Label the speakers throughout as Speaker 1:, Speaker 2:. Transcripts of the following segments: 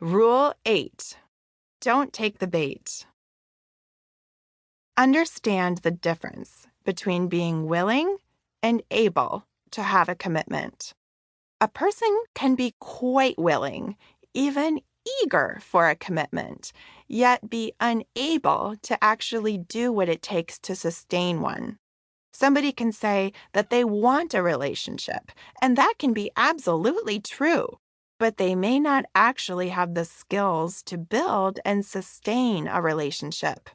Speaker 1: Rule 8. Don't take the bait. Understand the difference between being willing and able to have a commitment. A person can be quite willing, even eager for a commitment, yet be unable to actually do what it takes to sustain one. Somebody can say that they want a relationship, and that can be absolutely true, but they may not actually have the skills to build and sustain a relationship.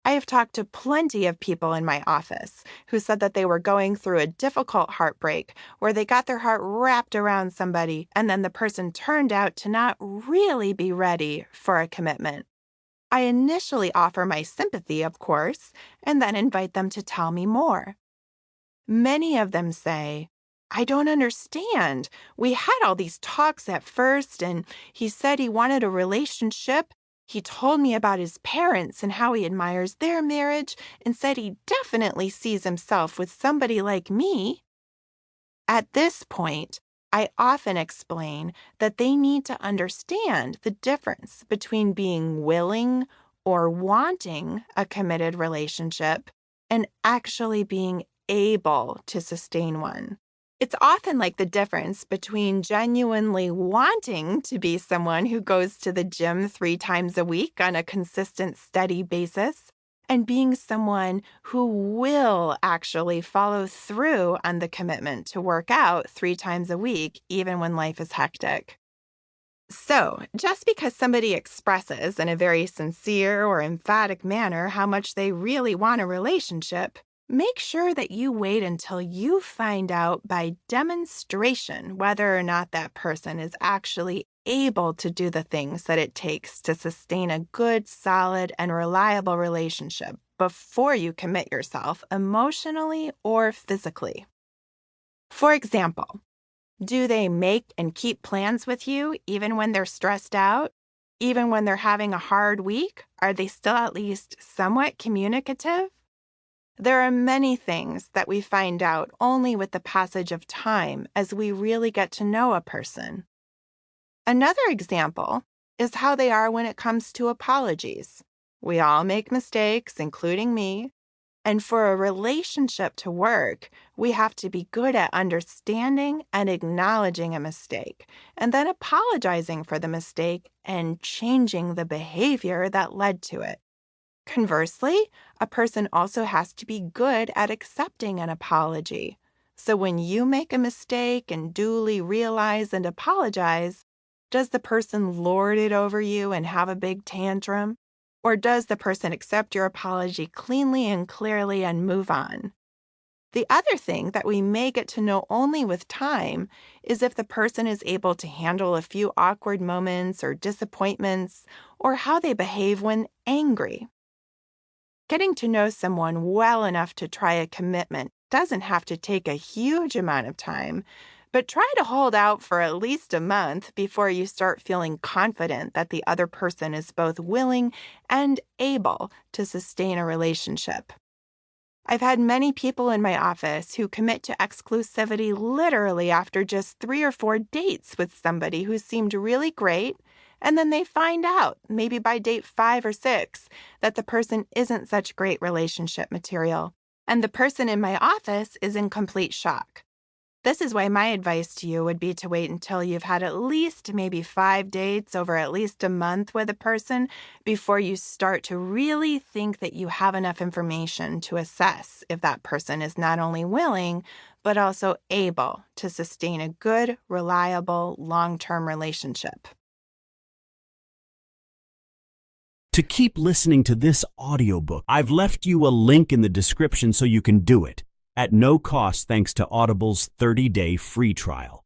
Speaker 1: I have talked to plenty of people in my office who said that they were going through a difficult heartbreak where they got their heart wrapped around somebody and then the person turned out to not really be ready for a commitment. I initially offer my sympathy, of course, and then invite them to tell me more. Many of them say, I don't understand. We had all these talks at first, and he said he wanted a relationship. He told me about his parents and how he admires their marriage and said he definitely sees himself with somebody like me. At this point, I often explain that they need to understand the difference between being willing or wanting a committed relationship and actually being able to sustain one. It's often like the difference between genuinely wanting to be someone who goes to the gym 3 times a week on a consistent, steady basis and being someone who will actually follow through on the commitment to work out 3 times a week, even when life is hectic. So, just because somebody expresses in a very sincere or emphatic manner how much they really want a relationship, make sure that you wait until you find out by demonstration whether or not that person is actually able to do the things that it takes to sustain a good, solid, and reliable relationship before you commit yourself emotionally or physically. For example, do they make and keep plans with you even when they're stressed out? Even when they're having a hard week? Are they still at least somewhat communicative? There are many things that we find out only with the passage of time as we really get to know a person. Another example is how they are when it comes to apologies. We all make mistakes, including me, and for a relationship to work, we have to be good at understanding and acknowledging a mistake, and then apologizing for the mistake and changing the behavior that led to it. Conversely, a person also has to be good at accepting an apology. So when you make a mistake and duly realize and apologize, does the person lord it over you and have a big tantrum? Or does the person accept your apology cleanly and clearly and move on? The other thing that we may get to know only with time is if the person is able to handle a few awkward moments or disappointments, or how they behave when angry. Getting to know someone well enough to try a commitment doesn't have to take a huge amount of time, but try to hold out for at least a month before you start feeling confident that the other person is both willing and able to sustain a relationship. I've had many people in my office who commit to exclusivity literally after just 3 or 4 dates with somebody who seemed really great, and then they find out, maybe by date 5 or 6, that the person isn't such great relationship material, and the person in my office is in complete shock. This is why my advice to you would be to wait until you've had at least maybe 5 dates over at least a month with a person before you start to really think that you have enough information to assess if that person is not only willing, but also able to sustain a good, reliable, long-term relationship.
Speaker 2: To keep listening to this audiobook, I've left you a link in the description so you can do it at no cost thanks to Audible's 30-day free trial.